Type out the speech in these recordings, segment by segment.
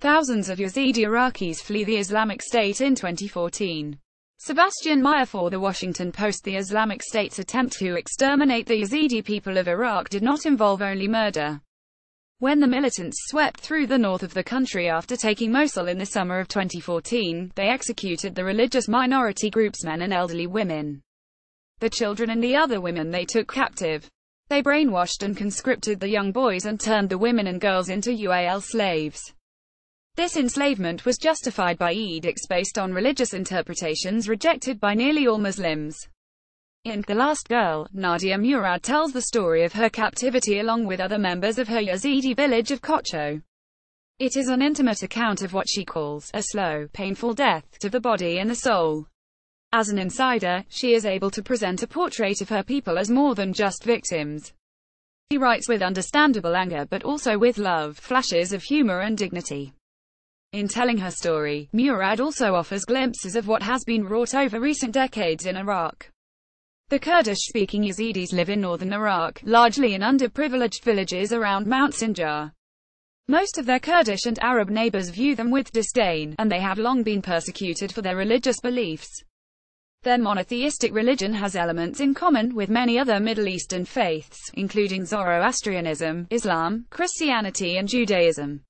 Thousands of Yazidi Iraqis flee the Islamic State in 2014. Sebastian MeyerFor The Washington Post. The Islamic State's attempt to exterminate the Yazidi people of Iraq did not involve only murder. When the militants swept through the north of the country after taking Mosul in the summer of 2014, they executed the religious minority groups, men and elderly women. The children and the other women they took captive. They brainwashed and conscripted the young boys and turned the women and girls into UAL slaves. This enslavement was justified by edicts based on religious interpretations rejected by nearly all Muslims. In The Last Girl, Nadia Murad tells the story of her captivity along with other members of her Yazidi village of Kocho. It is an intimate account of what she calls a slow, painful death to the body and the soul. As an insider, she is able to present a portrait of her people as more than just victims. She writes with understandable anger but also with love, flashes of humor and dignity. In telling her story, Murad also offers glimpses of what has been wrought over recent decades in Iraq. The Kurdish-speaking Yazidis live in northern Iraq, largely in underprivileged villages around Mount Sinjar. Most of their Kurdish and Arab neighbors view them with disdain, and they have long been persecuted for their religious beliefs. Their monotheistic religion has elements in common with many other Middle Eastern faiths, including Zoroastrianism, Islam, Christianity and Judaism.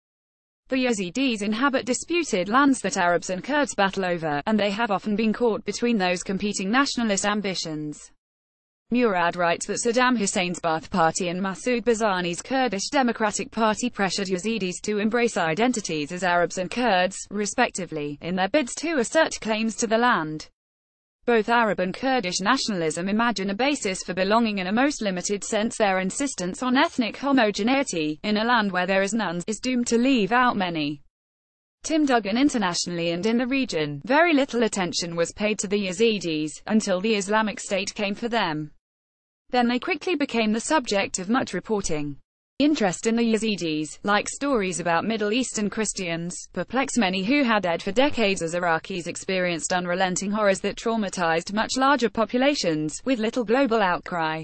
The Yazidis inhabit disputed lands that Arabs and Kurds battle over, and they have often been caught between those competing nationalist ambitions. Murad writes that Saddam Hussein's Ba'ath Party and Masoud Barzani's Kurdish Democratic Party pressured Yazidis to embrace identities as Arabs and Kurds, respectively, in their bids to assert claims to the land. Both Arab and Kurdish nationalism imagine a basis for belonging in a most limited sense. Their insistence on ethnic homogeneity, in a land where there is none, is doomed to leave out many. Tim Duggan. Internationally and in the region, very little attention was paid to the Yazidis, until the Islamic State came for them. Then they quickly became the subject of much reporting. Interest in the Yazidis, like stories about Middle Eastern Christians, perplex many who had dead for decades as Iraqis experienced unrelenting horrors that traumatized much larger populations, with little global outcry.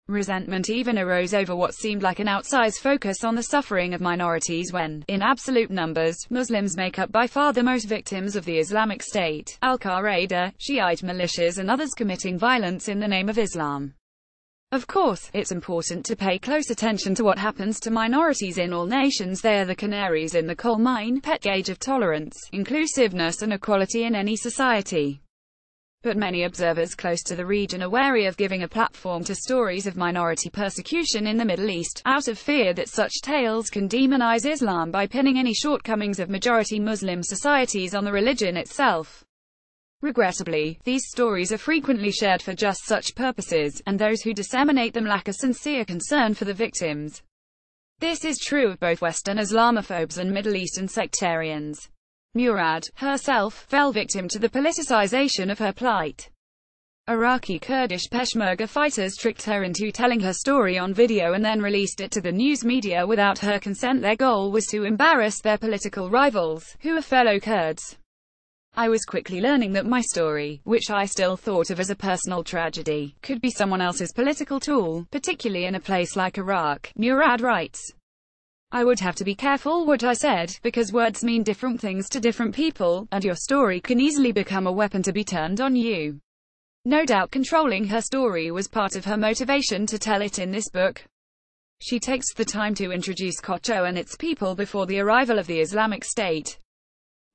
Resentment even arose over what seemed like an outsized focus on the suffering of minorities when, in absolute numbers, Muslims make up by far the most victims of the Islamic State, Al-Qaeda, Shiite militias and others committing violence in the name of Islam. Of course, it's important to pay close attention to what happens to minorities in all nations. They are the canaries in the coal mine, pet gauge of tolerance, inclusiveness and equality in any society. But many observers close to the region are wary of giving a platform to stories of minority persecution in the Middle East, out of fear that such tales can demonize Islam by pinning any shortcomings of majority Muslim societies on the religion itself. Regrettably, these stories are frequently shared for just such purposes, and those who disseminate them lack a sincere concern for the victims. This is true of both Western Islamophobes and Middle Eastern sectarians. Murad, herself, fell victim to the politicization of her plight. Iraqi Kurdish Peshmerga fighters tricked her into telling her story on video and then released it to the news media without her consent. Their goal was to embarrass their political rivals, who are fellow Kurds. I was quickly learning that my story, which I still thought of as a personal tragedy, could be someone else's political tool, particularly in a place like Iraq, Murad writes. I would have to be careful what I said, because words mean different things to different people, and your story can easily become a weapon to be turned on you. No doubt controlling her story was part of her motivation to tell it in this book. She takes the time to introduce Kocho and its people before the arrival of the Islamic State.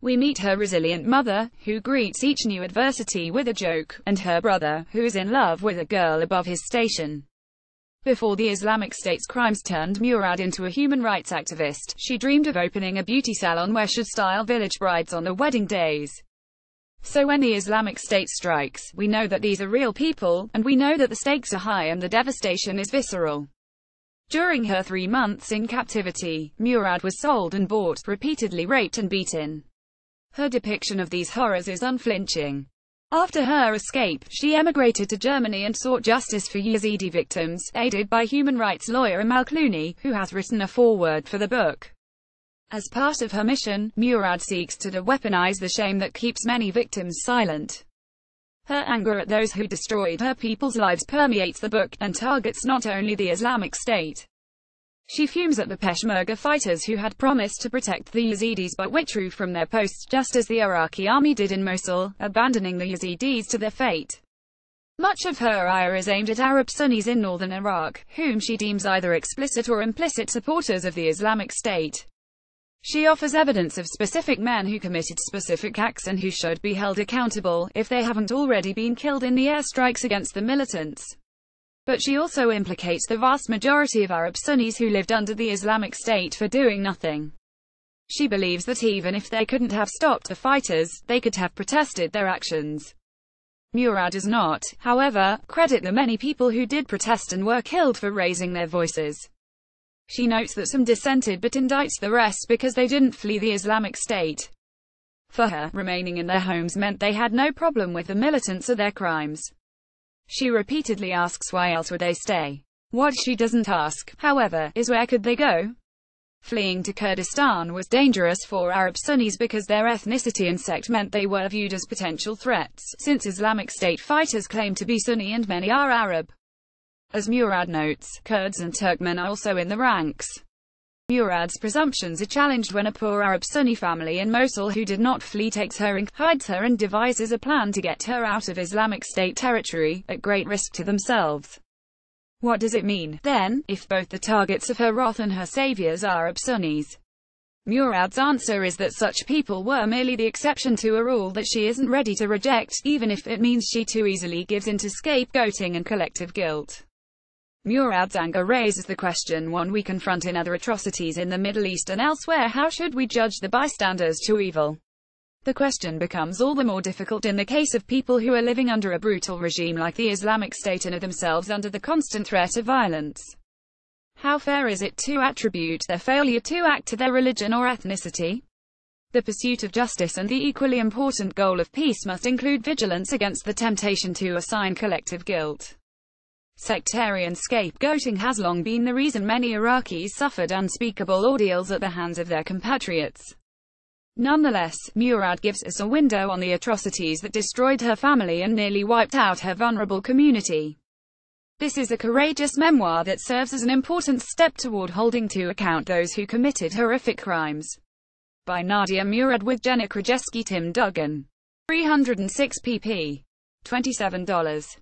We meet her resilient mother, who greets each new adversity with a joke, and her brother, who is in love with a girl above his station. Before the Islamic State's crimes turned Murad into a human rights activist, she dreamed of opening a beauty salon where she'd style village brides on their wedding days. So when the Islamic State strikes, we know that these are real people, and we know that the stakes are high and the devastation is visceral. During her 3 months in captivity, Murad was sold and bought, repeatedly raped and beaten. Her depiction of these horrors is unflinching. After her escape, she emigrated to Germany and sought justice for Yazidi victims, aided by human rights lawyer Amal Clooney, who has written a foreword for the book. As part of her mission, Murad seeks to de-weaponize the shame that keeps many victims silent. Her anger at those who destroyed her people's lives permeates the book, and targets not only the Islamic State, She fumes at the Peshmerga fighters who had promised to protect the Yazidis but withdrew from their posts just as the Iraqi army did in Mosul, abandoning the Yazidis to their fate. Much of her ire is aimed at Arab Sunnis in northern Iraq, whom she deems either explicit or implicit supporters of the Islamic State. She offers evidence of specific men who committed specific acts and who should be held accountable, if they haven't already been killed in the airstrikes against the militants. But she also implicates the vast majority of Arab Sunnis who lived under the Islamic State for doing nothing. She believes that even if they couldn't have stopped the fighters, they could have protested their actions. Murad does not, however, credit the many people who did protest and were killed for raising their voices. She notes that some dissented but indicts the rest because they didn't flee the Islamic State. For her, remaining in their homes meant they had no problem with the militants or their crimes. She repeatedly asks why else would they stay. What she doesn't ask, however, is where could they go? Fleeing to Kurdistan was dangerous for Arab Sunnis because their ethnicity and sect meant they were viewed as potential threats, since Islamic State fighters claim to be Sunni and many are Arab. As Murad notes, Kurds and Turkmen are also in the ranks. Murad's presumptions are challenged when a poor Arab Sunni family in Mosul who did not flee takes her and hides her and devises a plan to get her out of Islamic State territory, at great risk to themselves. What does it mean, then, if both the targets of her wrath and her saviors are Arab Sunnis? Murad's answer is that such people were merely the exception to a rule that she isn't ready to reject, even if it means she too easily gives into scapegoating and collective guilt. Murad's anger raises the question one we confront in other atrocities in the Middle East and elsewhere: how should we judge the bystanders to evil? The question becomes all the more difficult in the case of people who are living under a brutal regime like the Islamic State and are themselves under the constant threat of violence. How fair is it to attribute their failure to act to their religion or ethnicity? The pursuit of justice and the equally important goal of peace must include vigilance against the temptation to assign collective guilt. Sectarian scapegoating has long been the reason many Iraqis suffered unspeakable ordeals at the hands of their compatriots. Nonetheless, Murad gives us a window on the atrocities that destroyed her family and nearly wiped out her vulnerable community. This is a courageous memoir that serves as an important step toward holding to account those who committed horrific crimes. By Nadia Murad with Jenna Krajewski, Tim Duggan. 306 pp. $27.